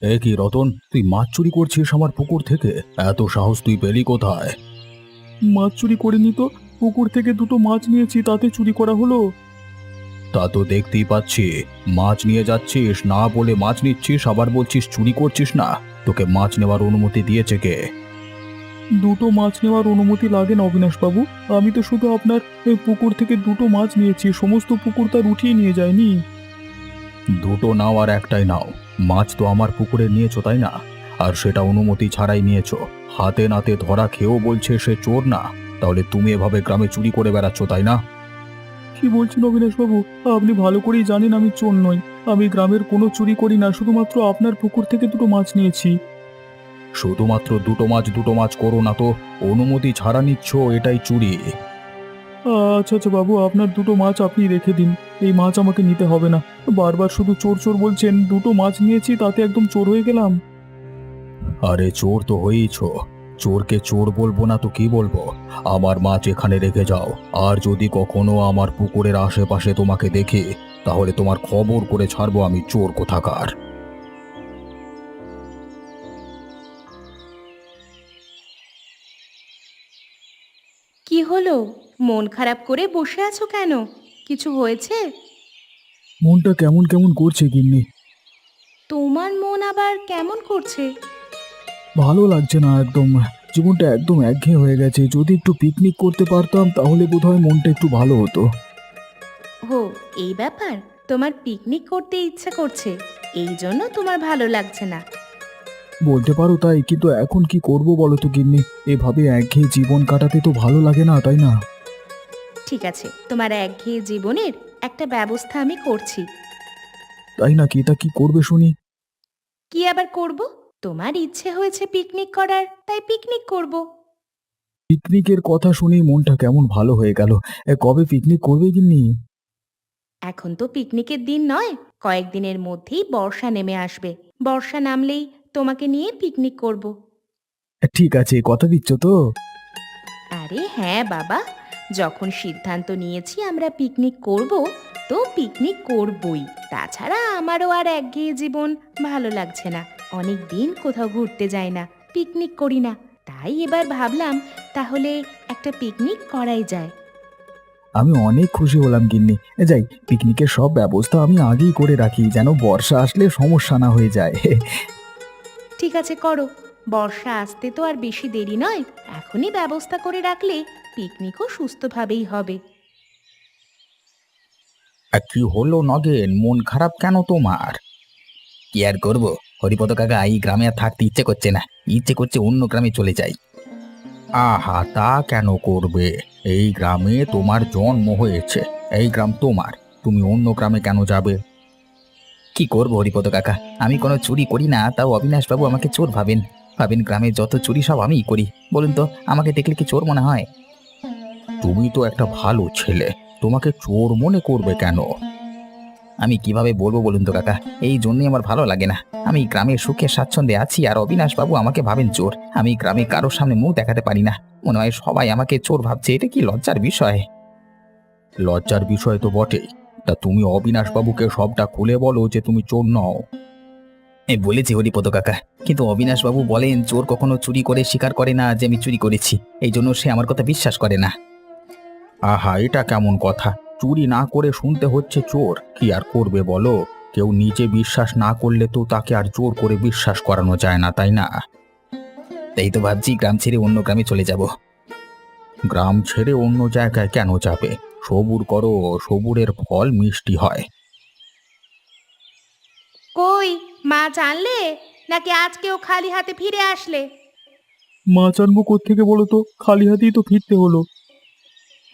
এ কি রতন, তুই মাছ চুরি করছিস আমার পুকুর থেকে? এত সাহস তুই পেলি কোথায়? মাছ চুরি করিনি তো। পুকুর থেকে দুটো মাছ নিয়েছি, তাতে চুরি করা হলো। তা তো দেখতেই পাচ্ছি। মাছ নিয়ে যাচ্ছিস না বলে মাছ নিচ্ছিস, আবার বলছিস চুরি করছিস না। তোকে মাছ নেওয়ার অনুমতি দিয়েছে কে? দুটো মাছ নেওয়ার অনুমতি লাগে না অবিনাশ বাবু। আমি তো শুধু আপনার পুকুর থেকে দুটো মাছ নিয়েছি, সমস্ত পুকুর তার উঠিয়ে নিয়ে যায়নি। দুটো নাও আর একটাই নাও, মাছ তো আমার পুকুরে নিয়েছো তাই না? আর সেটা অনুমতি ছাড়াই নিয়েছো। হাতে নাতে ধরা খেয়েও বলছে সে চোর না। তাহলে তুমি এভাবে গ্রামে চুরি করে বেড়াচ্ছ তাই না? কি বলছেন অবিনাশ বাবু? আপনি ভালো করেই জানেন আমি চোর নই। আমি গ্রামের কোনো চুরি করি না, শুধুমাত্র আপনার পুকুর থেকে দুটো মাছ নিয়েছি। শুধুমাত্র দুটো মাছ করো না তো, অনুমতি ছাড়া নিচ্ছ, এটাই চুরি। আচ্ছা আচ্ছা বাবু, আপনার দুটো মাছ আপনি রেখে দিন। এই মাছ আমাকে নিতে হবে না। বারবার শুধু চোর চোর বলছেন, দুটো মাছ নিয়েছি তাতে একদম চোর হয়ে গেলাম? আরে চোর তো হয়েইছ। চোরকে চোর বলবো না তো কি বলবো? আমার মাছ এখানে রেখে যাও। আর যদি কখনো আমার পুকুরের আশেপাশে তোমাকে দেখি, তাহলে তোমার খবর করে ছাড়বো আমি, চোর কোথাকার। কি হলো? মন খারাপ করে বসে আছো কেন? কিছু হয়েছে? মনটা কেমন কেমন করছে গিন্নি। তোমার মন আবার কেমন করছে? ভালো লাগছে না একদম। জীবনটা একদম একঘেয়ে হয়ে গেছে। যদি একটু পিকনিক করতে পারতাম তাহলে বোধহয় মনটা একটু ভালো হতো। ও, এই ব্যাপার। তোমার পিকনিক করতে ইচ্ছে করছে, এই জন্য তোমার ভালো লাগছে না। বলতে পারো তাই, কিন্তু এখন কি করব বলো তো গিন্নি। এভাবে একঘেয়ে জীবন কাটাতে তো ভালো লাগে না তাই না? ঠিক আছে, তোমার একঘেয়ে জীবনের একটা ব্যবস্থা আমি করছি। তাই নাকি? তা কি করবে শুনি। কি আবার করব? তোমার ইচ্ছে হয়েছে পিকনিক করার, তাই পিকনিক করব। পিকনিকের কথা শুনেই মনটা কেমন ভালো হয়ে গেল। কবে পিকনিক করবে গিন্নি? এখন তো পিকনিকের দিন নয়, কয়েকদিনের মধ্যেই বর্ষা নেমে আসবে। বর্ষা নামলেই তোমাকে নিয়ে পিকনিক করব। ঠিক আছে, কথা দিচ্ছ তো? আরে হ্যাঁ বাবা, যখন সিদ্ধান্ত নিয়েছি আমরা পিকনিক করব, তো পিকনিক করবই। তাছাড়া আমারও আর একঘেয়ে জীবন ভালো লাগছে না। অনেক দিন কোথাও ঘুরতে যাই না, পিকনিক করি না। তাই এবার ভাবলাম তাহলে একটা পিকনিক করাই যায়। আমি অনেক খুশি হলাম গিন্নি। যাই, পিকনিকের সব ব্যবস্থা আমি আগেই করে রাখি, যেন বর্ষা আসলে সমস্যা না হয়ে যায়। ঠিক আছে, করো। বর্ষা আসতে তো আর বেশি দেরি নয়। এখনই ব্যবস্থা করে রাখলে পিকনিকও সুস্থভাবেই হবে। কি হলো নগেন, মন খারাপ কেন তোমার? কি আর করব, হরিপদ কাকা, এই গ্রামে আর থাকতে ইচ্ছে করছে না। ইচ্ছে করছে অন্য গ্রামে চলে যাই। আহা, তা কেন করবে? এই গ্রামে তোমার জন্ম হয়েছে, এই গ্রাম তোমার। তুমি অন্য গ্রামে কেন যাবে? কি করবো হরিপদ কাকা, আমি কোনো চুরি করি না, তাও অবিনাশ বাবু আমাকে চোর ভাবেন। ভাবেন গ্রামে যত চুরি সব আমিই করি। বলুন তো, আমাকে দেখলে কি চোর মনে হয়? তুমি তো একটা ভালো ছেলে, তোমাকে চোর মনে করবে কেন? আমি কিভাবে বলবো বলুন তো কাকা, এই জন্যই আমার ভালো লাগে না। আমি গ্রামে সুখে স্বাচ্ছন্দ্যে আছি, আর অবিনাশ বাবু আমাকে ভাবেন চোর। আমি গ্রামে কারোর সামনে মুখ দেখাতে পারি না। মনে হয় সবাই আমাকে চোর ভাবছে। এটা কি লজ্জার বিষয়? লজ্জার বিষয় তো বটেই। তা তুমি অবিনাশ বাবুকে সবটা খুলে বলো যে তুমি চোর নও। বলেছি হরিপদ কাকা, কিন্তু অবিনাশ বাবু বলেন চোর কখনো চুরি করে স্বীকার করে না যে আমি চুরি করেছি। এই জন্য সে আমার কথা বিশ্বাস করে না। আহা, এটা কেমন কথা? চুরি না করে শুনতে হচ্ছে চোর, কি আর করবে বলো? কেউ নিজে বিশ্বাস না করলে তো তাকে আর জোর করে বিশ্বাস করানো যায় না তাই না? তাই তো ভাবছি গ্রাম ছেড়ে অন্য গ্রামে চলে যাব। গ্রাম ছেড়ে অন্য জায়গায় কেন যাবে? সবুর করো, সবুরের ফল মিষ্টি হয়। কই, মাছ আনলে নাকি আজকেও খালি হাতে ফিরে আসলে? মাছ আনবো কোত্থেকে বলো তো? খালি হাতেই তো ফিরতে হলো।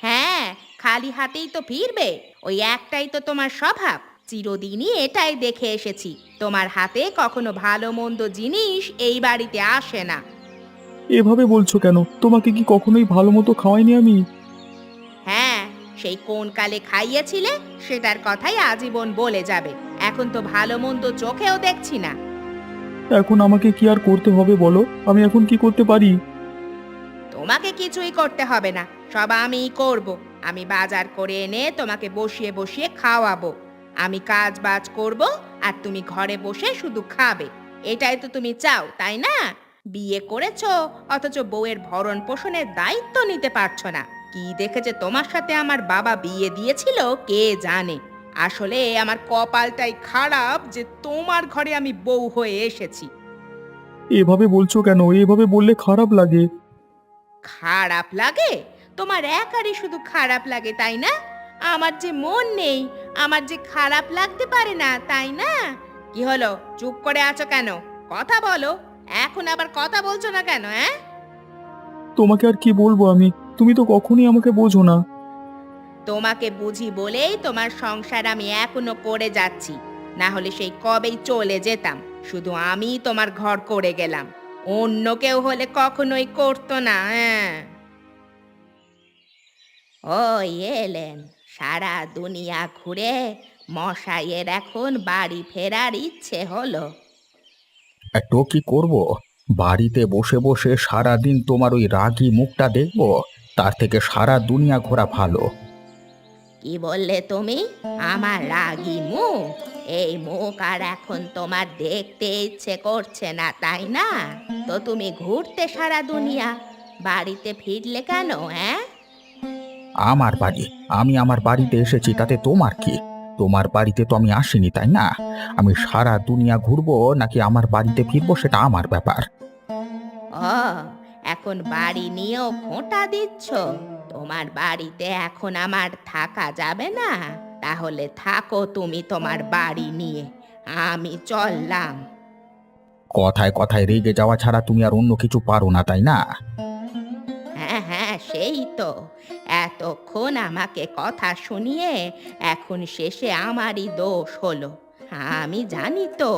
হ্যাঁ, খালি হাতেই তো ফিরবে। ওই একটাই তো তোমার স্বভাব। চিরদিনই এটাই দেখে এসেছি, তোমার হাতে কখনো ভালো মন্দ জিনিস এই বাড়িতে আসে না। এভাবে বলছো কেন? তোমাকে কি কখনোই ভালো মতো খাওয়াইনি আমি? হ্যাঁ, সেই কোন কালে খাইয়েছিলে সেটার কথাই আজীবন বলে যাবে। এখন তো ভালো মন্দ চোখেও দেখছি না। এখন আমাকে কি আর করতে হবে বলো? আমি এখন কি করতে পারি? তোমাকে কিছুই করতে হবে না, সব আমিই করব। আমি বাজার করে এনে তোমাকে বসিয়ে বসিয়ে খাওয়াবো। আমি কাজ বাজ করব, আর তুমি ঘরে বসে শুধু খাবে। এটাই তো তুমি চাও, তাই না? বিয়ে করেছো, অথচ বউয়ের ভরণ পোষণের দায়িত্ব নিতে পারছো না। কি দেখেছে তোমার সাথে আমার বাবা বিয়ে দিয়েছিল কে জানে। আসলে আমার কপালটাই খারাপ যে তোমার ঘরে আমি বউ হয়ে এসেছি। এভাবে বলছো কেন? এভাবে বললে খারাপ লাগে। খারাপ লাগে? তোমার একারই শুধু খারাপ লাগে, তাই না? আমার যে মন নেই, আমার যে খারাপ লাগতে পারে না, তাই না? কি হলো, চুপ করে আছো কেন? কথা বলো। এখন আবার কথা বলছো না কেন, হ্যাঁ? তোমাকে আর কি বলবো আমি? তুমি তো কখনই আমাকে বোঝো না। তোমাকে বুঝি বলেই তোমার সংসার আমি এখনো করে যাচ্ছি, না হলে সেই কবেই চলে যেতাম। শুধু আমি তোমার ঘর করে গেলাম, অন্য কেউ হলে কখনোই করতো না। হ্যাঁ, ওই এলেন। সারা দুনিয়া ঘুরে মশাইয়ের এখন বাড়ি ফেরার ইচ্ছে হলো। তো কি করব? বাড়িতে বসে বসে সারাদিন তোমার ওই রাগী মুখটা দেখবো, তার থেকে সারা দুনিয়া ঘোরা ভালো। কি বললে তুমি? আমার রাগী মুখ? এই মুখ আর এখন তোমার দেখতে ইচ্ছে করছে না, তাই না? তো তুমি ঘুরতে সারা দুনিয়া, বাড়িতে ফিরলে কেন, হ্যাঁ? আমার বাড়ি, আমি আমার বাড়িতে এসেছি, তাতে তোমার কি? তোমার বাড়িতে তো আমি আসিনি, তাই না? আমি সারা দুনিয়া ঘুরবো নাকি আমার বাড়িতে ফিরবো সেটা আমার ব্যাপার। ও, এখন বাড়ি নিয়েও খোঁটা দিচ্ছ? তোমার বাড়িতে এখন আমার থাকা যাবে না? তাহলে থাকো তুমি তোমার বাড়ি নিয়ে, আমি চললাম। কথায় কথায় রেগে যাওয়া ছাড়া তুমি আর অন্য কিছু পারো না, তাই না? হ্যাঁ হ্যাঁ, সেই তো। এতক্ষণ আমাকে কথা শুনিয়ে এখন শেষে আমারই দোষ হলো। আমি জানি তো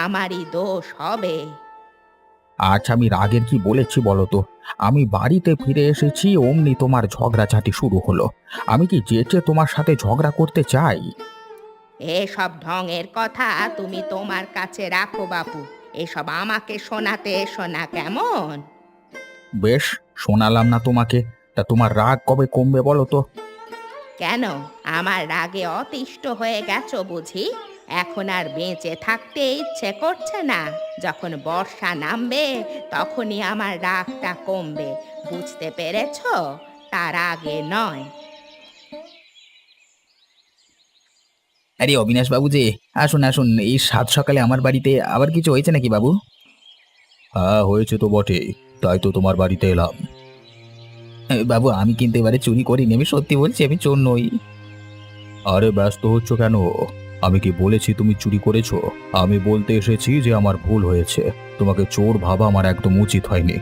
আমারই দোষ হবে। আচ্ছা, আমি রাগের কি বলেছি বলো তো? আমি বাড়িতে ফিরে এসেছি অমনি তোমার ঝগড়াঝাটি শুরু হলো। আমি কি যেচে তোমার সাথে ঝগড়া করতে চাই? এসব ঢঙের কথা তুমি তোমার কাছে রাখো বাপু। এসব আমাকে শোনাতে এসো না, কেমন? বেশ, শোনালাম না তোমাকে। তা তোমার রাগ কবে কমবে বলো তো? কেন, আমার রাগে অতিষ্ঠ হয়ে গেছো বুঝি? এখন আর বেঁচে থাকতে ইচ্ছে করছে না? যখন বর্ষা নামবে তখনই আমার রাগটা কমবে, বুঝতে পেরেছো? তার আগে নয়। আরে অবিনাশ বাবু যে, আসুন আসুন, এই সাত সকালে আমার বাড়িতে আবার কিছু হয়েছে নাকি বাবু? হ্যাঁ, হয়েছে তো বটে, তাই তো তোমার বাড়িতে এলাম। বাবু, আমি কিন্তু এবারে চুরি করিনি, আমি সত্যি বলছি, আমি চোর নই। আরে ব্যস্ত হচ্ছ কেন? আমি কি বলেছি তুমি চুরি করেছো? আমি বলতে এসেছি যে আমার ভুল হয়েছে। তোমাকে চোর ভাবা আমার একদম উচিত হয়নি।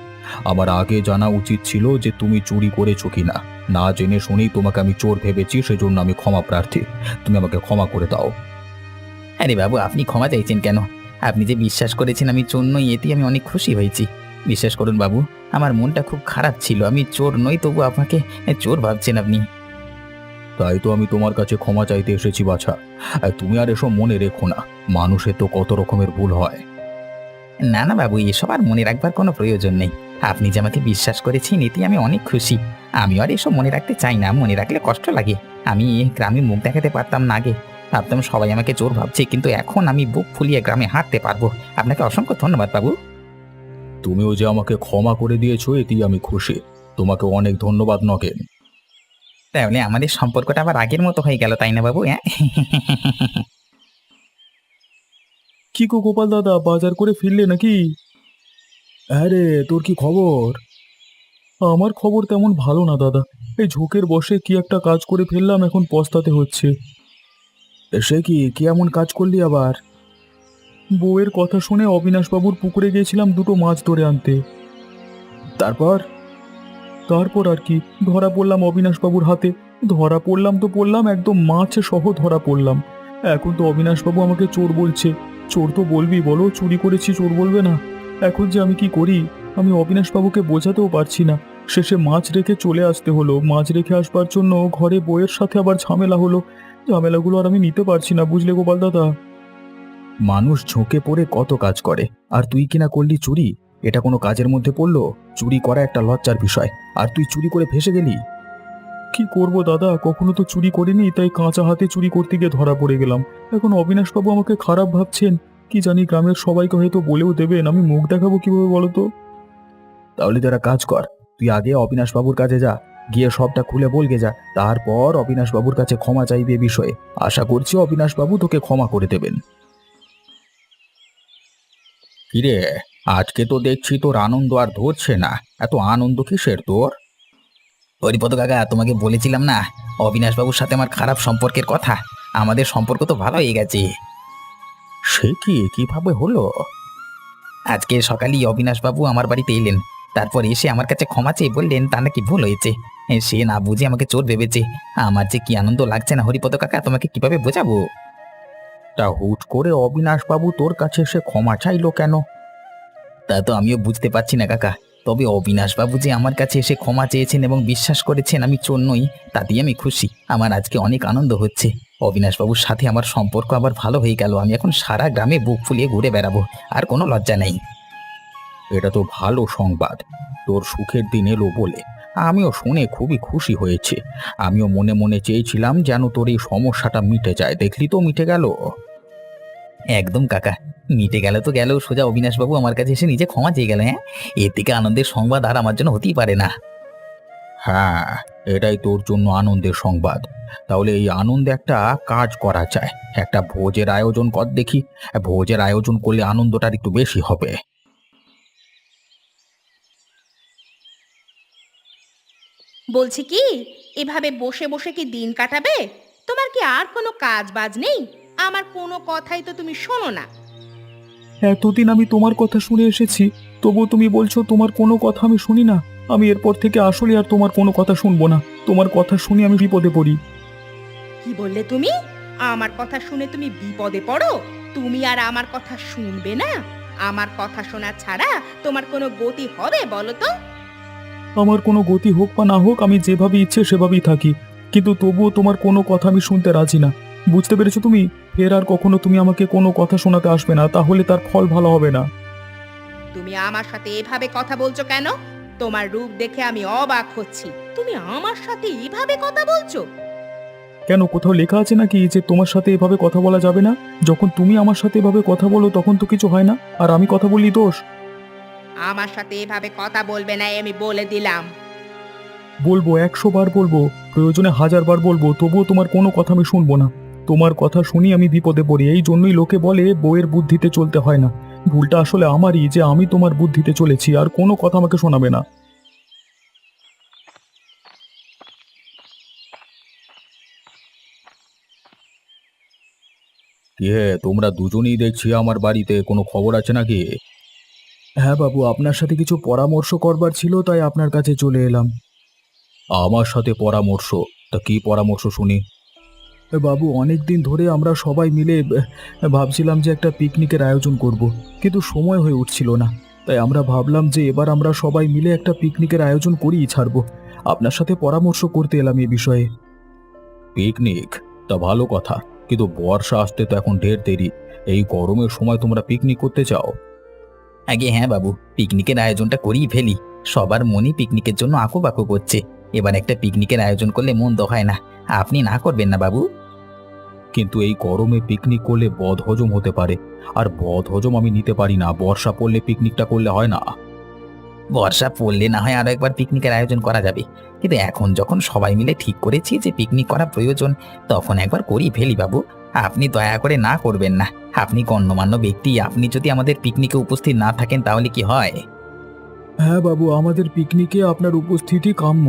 আমার আগে জানা উচিত ছিল যে তুমি চুরি করেছো কিনা। না জেনে শুনেই তোমাকে আমি চোর ভেবেছি, সেজন্য আমি ক্ষমা প্রার্থী। তুমি আমাকে ক্ষমা করে দাও। আরে বাবু, আপনি ক্ষমা চাইছেন কেন? আপনি যে বিশ্বাস করেছেন আমি চোর নই, এতেই আমি অনেক খুশি হয়েছি। বিশ্বাস করুন বাবু, আমার মনটা খুব খারাপ ছিল, আমি চোর নই, তবু আপনাকে চোর ভাবছেন আপনি। তাই তো আমি তোমার কাছে ক্ষমা চাইতে এসেছি বাছা। তুমি আর এসব মনে রেখো না, মানুষের তো কত রকমের ভুল হয়। না না বাবু, এসব আর মনে রাখবার কোনো প্রয়োজন নেই। আপনি যে আমাকে বিশ্বাস করেছেন এতেই আমি অনেক খুশি। আমি আর এসব মনে রাখতে চাই না, মনে রাখলে কষ্ট লাগে। আমি এই গ্রামে মুখ দেখাতে পারতাম না আগে, ভাবতাম সবাই আমাকে চোর ভাবছে, কিন্তু এখন আমি বুক ফুলিয়ে গ্রামে হাঁটতে পারবো। আপনাকে অসংখ্য ধন্যবাদ বাবু। তুমিও যে আমাকে ক্ষমা করে দিয়েছো এতেই আমি খুশি। তোমাকে অনেক ধন্যবাদ নগেন। তাহলে আমাদের সম্পর্কটা আবার আগের মতো হয়ে গেল, তাই না বাবু? হ্যাঁ। কি গো গোপাল দাদা, বাজার করে ফিরলে নাকি? হ্যাঁ রে, তোর কি খবর? আমার খবর তেমন ভালো না দাদা। এই ঝোঁকের বশে কি একটা কাজ করে ফেললাম, এখন পস্তাতে হচ্ছে। সে কি, কি এমন কাজ করলি আবার? বউয়ের কথা শুনে অবিনাশবাবুর পুকুরে গিয়েছিলাম দুটো মাছ ধরে আনতে। তারপর? তারপর আর কি, ধরা পড়লাম অবিনাশবাবুর হাতে। ধরা পড়লাম তো পড়লাম, একদম মাছ সহ ধরা পড়লাম। এখন তো অবিনাশবাবু আমাকে চোর বলছে। চোর তো বলবি বলো, চুরি করেছি চোর বলবে না? এখন যে আমি কি করি? আমি অবিনাশবাবুকে বোঝাতেও পারছি না। শেষে মাছ রেখে চলে আসতে হলো। মাছ রেখে আসবার জন্য ঘরে বউয়ের সাথে আবার ঝামেলা হলো। ঝামেলাগুলো আর আমি নিতে পারছি না, বুঝলে গোপাল দাদা? মানুষ ঝোঁকে পড়ে কত কাজ করে, আর তুই কিনা করলি চুরি। এটা কোনো কাজের মধ্যে পড়লো? চুরি করা একটা লজ্জার বিষয়, আর তুই চুরি করে ফেঁসে গেলি। কি করব দাদা, কখনো তো চুরি করিনি, তাই কাঁচা হাতে চুরি করতে গিয়ে ধরা পড়ে গেলাম। এখন অবিনাশবাবু আমাকে খারাপ ভাবছেন, কি জানি গ্রামের সবাইকে হয়তো বলেও দেবেন, আমি মুখ দেখাবো কিভাবে বলো তো? তাহলে তোরা কাজ কর, তুই আগে অবিনাশ বাবুর কাছে যা, গিয়ে সবটা খুলে বলগে যা, তারপর অবিনাশ বাবুর কাছে ক্ষমা চাইবে এ বিষয়ে। আশা করছি অবিনাশ বাবু তোকে ক্ষমা করে দেবেন। কিরে, আজকে তো দেখছি তোর আনন্দ আর ধরছে না। এত আনন্দ কিসের তোর? হরিপদ কাকা, তোমাকে বলেছিলাম না অবিনাশ বাবুর সাথে আমার খারাপ সম্পর্কের কথা। আমাদের সম্পর্ক তো ভালো হয়ে গেছে। সে কি, কিভাবে হলো? আজকে সকালেই অবিনাশ বাবু আমার বাড়িতে এলেন। তারপর এসে আমার কাছে ক্ষমা চেয়ে বললেন তার নাকি ভুল হয়েছে। সে না বুঝে আমাকে চোর ভেবেছে। আমার যে কি আনন্দ লাগছে না হরিপদ কাকা, তোমাকে কিভাবে বোঝাবো? তা হুট করে অবিনাশ বাবু তোর কাছে এসে ক্ষমা চাইলো কেন? তা তো আমিও বুঝতে পারছি না কাকা। তবে অবিনাশ বাবু যে আমার কাছে এসে ক্ষমা চেয়েছেন এবং বিশ্বাস করেছেন আমি চোর নই, তাতেই আমি খুশি। আমার আজকে অনেক আনন্দ হচ্ছে। অবিনাশ বাবুর সাথে আমার সম্পর্ক আবার ভালো হয়ে গেল। আমি এখন সারা গ্রামে বুক ফুলিয়ে ঘুরে বেড়াবো, আর কোনো লজ্জা নেই। এটা তো ভালো সংবাদ। তোর সুখের দিন এলো বলে আমিও শুনে খুবই খুশি হয়েছে। আমিও মনে মনে চেয়েছিলাম যেন তোর এই সমস্যাটা মিটে যায়, দেখলি তো মিটে গেল। একদম কাকা, মিটে গেল তো গেল, সোজা অবিনাশ বাবু আমার কাছে এসে নিজে ক্ষমা চেয়ে গেল। হ্যাঁ, এর থেকে আনন্দের সংবাদ আর আমার জন্য হতেই পারে না। হ্যাঁ, এটাই তোর জন্য আনন্দের সংবাদ। তাহলে এই আনন্দে একটা কাজ করা যায়, একটা ভোজের আয়োজন কর দেখি। ভোজের আয়োজন করলে আনন্দটা একটু বেশি হবে। বলছি কি, এভাবে বসে বসে কি দিন কাটাবে? তোমার কি আর কোনো কাজ বাজ নেই? আমার কোনো কথাই তো তুমি শোনো না। এতদিন আমি তোমার কথা শুনে এসেছি, তবুও তুমি বলছো তোমার কোনো কথা আমি শুনি না। আমি এরপর থেকে আসলে আর তোমার কোনো কথা শুনবো না। তোমার কথা শুনে আমি বিপদে পড়ি। কি বললে তুমি? আমার কথা শুনে তুমি বিপদে পড়ো? তুমি আর আমার কথা শুনবে না? আমার কথা শোনা ছাড়া তোমার কোনো গতি হবে বলো তো? আমার কোনো গতি হোক বা না হোক, আমি যেভাবে ইচ্ছে সেভাবেই থাকি, কিন্তু তবুও তোমার কোনো কথা আমি শুনতে রাজি না। বুঝতে পেরেছো তুমি? ফের আর কখনো তুমি আমাকে কোনো কথা শোনাতে আসবে না, তাহলে তার ফল ভালো হবে না। তুমি আমার সাথে এভাবে কথা বলছো কেন? তোমার রূপ দেখে আমি অবাক হচ্ছি। তুমি আমার সাথে এভাবে কথা বলছো? কেন, কোথাও লেখা আছে নাকি যে তোমার সাথে এভাবে কথা বলা যাবে না? যখন তুমি আমার সাথে এভাবে কথা বলো তখন তো কিছু হয় না, আর আমি কথা বললি দোষ? আমার সাথে এভাবে কথা বলবে না, আমি বলে দিলাম। বলবো, 100 বার বলবো, প্রয়োজনে 1000 বার বলবো, তবুও তোমার কোনো কথা আমি শুনবো না। তোমার কথা শুনি আমি বিপদে পড়ি। এই জন্যই লোকে বলে বউয়ের বুদ্ধিতে চলতে হয় না। ভুলটা আসলে আমারই, যে আমি তোমার বুদ্ধিতে চলেছি, আর কোনো কথা আমাকে শোনাবে না। তোমরা দুজনেই দেখছি আমার বাড়িতে, কোনো খবর আছে নাকি? হ্যাঁ বাবু, আপনার সাথে কিছু পরামর্শ করবার ছিল, তাই আপনার কাছে চলে এলাম। আমার সাথে পরামর্শ? তা কি পরামর্শ শুনি? বাবু, অনেক দিন ধরে আমরা সবাই মিলে ভাবছিলাম যে একটা পিকনিকের আয়োজন করব, কিন্তু সময় হয়ে উঠছিল না। তাই আমরা ভাবলাম যে এবার আমরা সবাই মিলে একটা পিকনিকের আয়োজন করেই ছাড়বো। আপনার সাথে পরামর্শ করতে এলাম এই বিষয়ে। পিকনিক? তা ভালো কথা, কিন্তু বর্ষা আসতে তো এখন ঢের দেরি। এই গরমের সময় তোমরা পিকনিক করতে চাও? আগে হ্যাঁ বাবু, পিকনিকের আয়োজনটা করেই ফেলি। সবার মনই পিকনিকের জন্য আঁকো করছে। এবার একটা পিকনিকের আয়োজন করলে মন দোহায় না। আপনি না করবেন না বাবু? কিন্তু এই গরমে পিকনিক করলে বদহজম হতে পারে, আর বদহজম আমি নিতে পারি না। বর্ষা পড়লে পিকনিকটা করলে হয় না? বর্ষা পড়লে না হয় আরো একবার পিকনিকের আয়োজন করা যাবে, কিন্তু এখন যখন সবাই মিলে ঠিক করেছি যে পিকনিক করা প্রয়োজন, তখন একবার করেই ফেলি বাবু। আপনি দয়া করে না করবেন না। আপনি গণ্যমান্য ব্যক্তি, আপনি যদি আমাদের পিকনিকে উপস্থিত না থাকেন তাহলে কি হয়? হ্যাঁ বাবু, আমাদের পিকনিকে আপনার উপস্থিতি কাম্য।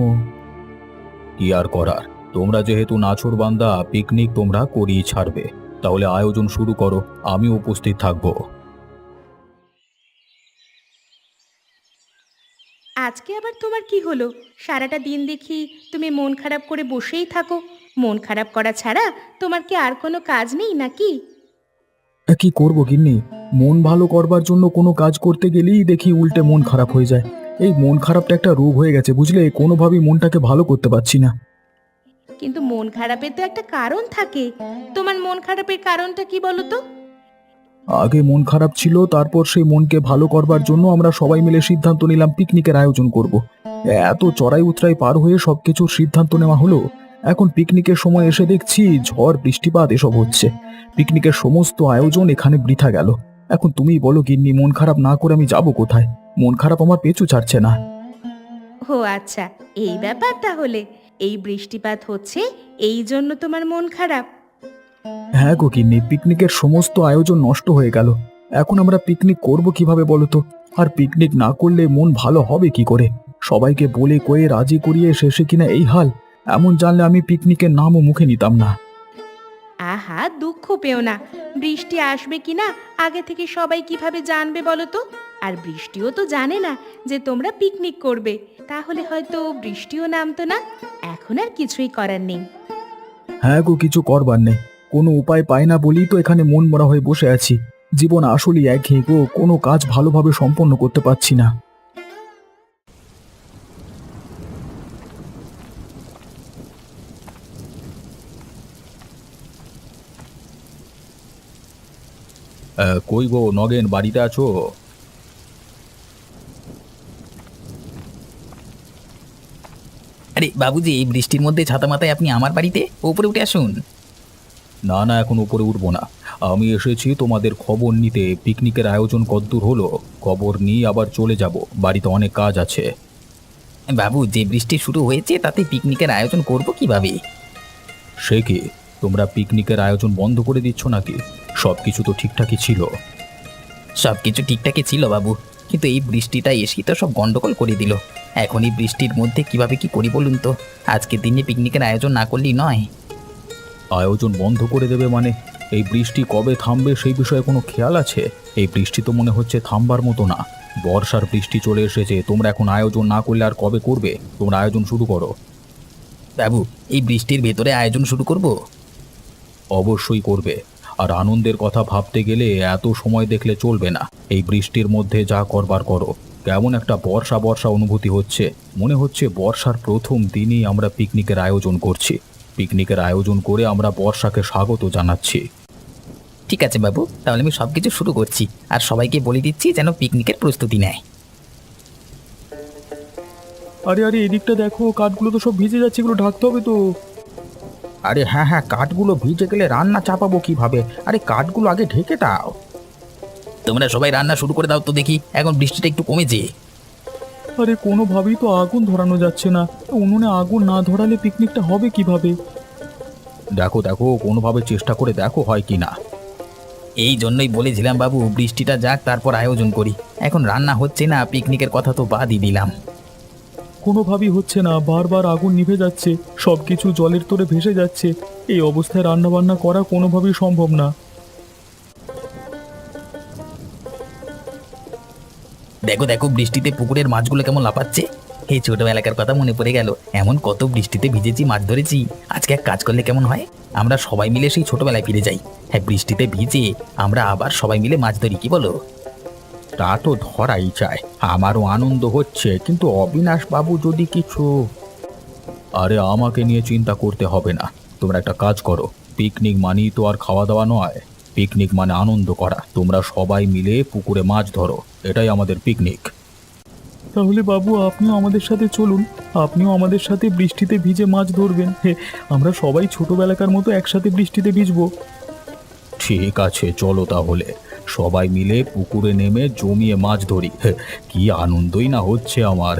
কি আর করার, তোমরা যেহেতু নাছোড়বান্দা, পিকনিক তোমরা করিয়ে ছাড়বে। তাহলে আয়োজন শুরু করো, আমি উপস্থিত থাকবো। আজকে আবার তোমার কি হলো? সারাটা দিন দেখি তুমি মন খারাপ করে বসেই থাকো। মন খারাপ করা ছাড়া তোমার কি আর কোনো কাজ নেই নাকি? কি করব গিন্নি, মন ভালো করবার জন্য কোনো কাজ করতে গেলেই দেখি উল্টে মন খারাপ হয়ে যায়। এই মন খারাপটা একটা রোগ হয়ে গেছে, বুঝলে? কোনোভাবেই মনটাকে ভালো করতে পারছি না। কিন্তু মন খারাপের তো একটা কারণ থাকে। তোমার মন খারাপের কারণটা কি বলো তো? আগে মন খারাপ ছিল, তারপর সেই মনকে ভালো করবার জন্য আমরা সবাই মিলে সিদ্ধান্ত নিলাম পিকনিকের আয়োজন করব। এত চড়াই উতরাই পার হয়ে সবকিছুর সিদ্ধান্ত নেওয়া হলো। এখন পিকনিকের সময় এসে দেখছি ঝড় বৃষ্টিপাত এসব হচ্ছে। পিকনিকের সমস্ত আয়োজন এখানে বৃথা গেল। এখন তুমিই বলো গিন্নি, মন খারাপ না করে আমি যাব কোথায়? মন খারাপ আমার পিছু ছাড়ছে না। ও আচ্ছা, এই ব্যাপার তাহলে। এই বৃষ্টিপাত হচ্ছে এই জন্য তোমার মন খারাপ? হ্যাঁ গো গিন্নি, পিকনিকের সমস্ত আয়োজন নষ্ট হয়ে গেল। এখন আমরা পিকনিক করব কিভাবে বলো তো? আর পিকনিক না করলে মন ভালো হবে কি করে? সবাইকে বলে কয়ে রাজি করিয়ে শেষে কিনা এই হাল। এমন জানলে আমি পিকনিকের নামও মুখে নিতাম না। আহা, দুঃখ পেও না। বৃষ্টি আসবে কিনা আগে থেকে সবাই কিভাবে জানবে বলো তো? আর বৃষ্টিও তো জানে না যে তোমরা পিকনিক করবে, তাহলে হয়তো বৃষ্টিও নামতো না। এখন আর কিছুই করার নেই। হ্যাঁ গো, কিছু করবার নেই। কোনো উপায় পাই না বলেই তো এখানে মন মরা হয়ে বসে আছি। জীবন আসলেই একঘেয়ে গো, কোনো কাজ ভালোভাবে সম্পন্ন করতে পারছি না। কই গো নগেন, বাড়িতে আছো? আরে বাবুজি, এই বৃষ্টির মধ্যে ছাতা মাথায় আপনি আমার বাড়িতে? উপরে উঠে আসুন। না না, এখন উপরে উঠবো না। আমি এসেছি তোমাদের খবর নিতে। পিকনিকের আয়োজন কদ্দূর হলো? খবর নিয়ে আবার চলে যাব, বাড়িতে অনেক কাজ আছে। বাবু, যে বৃষ্টি শুরু হয়েছে তাতে পিকনিকের আয়োজন করব কিভাবে? সে কি, তোমরা পিকনিকের আয়োজন বন্ধ করে দিচ্ছ নাকি? সবকিছু তো ঠিকঠাকই ছিল। সব কিছু ঠিকঠাকই ছিল বাবু, কিন্তু এই বৃষ্টিটা এসে তো সব গন্ডগোল করে দিল। এখন এই বৃষ্টির মধ্যে কিভাবে কি করি বলুন তো? আজকের দিনে পিকনিকের আয়োজন না করলেই নয়। আয়োজন বন্ধ করে দেবে মানে? এই বৃষ্টি কবে থামবে সেই বিষয়ে কোনো খেয়াল আছে? এই বৃষ্টি তো মনে হচ্ছে থামবার মতো না। বর্ষার বৃষ্টি চলে এসেছে, তোমরা এখন আয়োজন না করলে আর কবে করবে? তোমরা আয়োজন শুরু করো। বাবু, এই বৃষ্টির ভেতরে আয়োজন শুরু করব? অবশ্যই করবে। আর আনন্দের কথা ভাবতে গেলে এত সময় দেখলে চলবে না। এই বৃষ্টির মধ্যে যা করবার করো। কেমন একটা বর্ষা বর্ষা অনুভূতি হচ্ছে, মনে হচ্ছে বর্ষার প্রথম দিনই আমরা পিকনিকের আয়োজন করছি। পিকনিকের আয়োজন করে আমরা বর্ষাকে স্বাগত জানাচ্ছি। ঠিক আছে বাবু, তাহলে আমি সব কিছু শুরু করছি, আর সবাইকে বলে দিচ্ছি যেন পিকনিকের প্রস্তুতি নেয়। আরে আরে, এদিকটা দেখো, কাঠগুলো তো সব ভিজে যাচ্ছে, এগুলো ঢাকতে হবে তো। আরে হ্যাঁ হ্যাঁ, কাঠগুলো ভিজে গেলে রান্না চাপাবো কিভাবে? আরে কাঠগুলো আগে ঢেকে দাও। তোমরা সবাই রান্না শুরু করে দাও তো দেখি, এখন বৃষ্টিটা একটু কমেছে। আরে কোনোভাবেই তো আগুন ধরানো যাচ্ছে না। উনুনে আগুন না ধরালে পিকনিকটা হবে কিভাবে? দেখো দেখো, কোনোভাবে চেষ্টা করে দেখো হয় কি না। এই জন্যই বলেছিলাম বাবু, বৃষ্টিটা যাক তারপর আয়োজন করি। এখন রান্না হচ্ছে না, পিকনিকের কথা তো বাদই দিলাম। কোনোভাবেই হচ্ছে না, বারবার আগুন নিভে যাচ্ছে, সবকিছু জলের তোরে ভেসে যাচ্ছে। এই অবস্থায় রান্না বান্না করা কোনোভাবেই সম্ভব না। দেখো দেখো, বৃষ্টিতে পুকুরের মাছগুলো কেমন লাফাচ্ছে। এই ছোটবেলাকার কথা মনে পড়ে গেল। এমন কত বৃষ্টিতে ভিজেছি, মাছ ধরেছি। আজকে এক কাজ করলে কেমন হয়? আমরা সবাই মিলে সেই ছোটবেলায় ফিরে যাই। হ্যাঁ, বৃষ্টিতে ভিজে আমরা আবার সবাই মিলে মাছ ধরি, কি বলো? তা তো ধরাই চায়, আমারও আনন্দ হচ্ছে, কিন্তু অবিনাশ বাবু যদি কিছু... আরে আমাকে নিয়ে চিন্তা করতে হবে না। তোমরা একটা কাজ করো, পিকনিক মানেই তো আর খাওয়া দাওয়া নয়। পিকনিক মানে আনন্দ করা। তোমরা সবাই মিলে পুকুরে মাছ ধরো, এটাই আমাদের পিকনিক। তাহলে বাবু, আপনিও আমাদের সাথে চলুন। আপনিও আমাদের সাথে বৃষ্টিতে ভিজে মাছ ধরবেন। আমরা সবাই ছোটবেলাকার মতো একসাথে বৃষ্টিতে ভিজবো। ঠিক আছে, চলো তাহলে। সবাই মিলে পুকুরে নেমে জমিয়ে মাছ ধরি। কি আনন্দই না হচ্ছে আমার।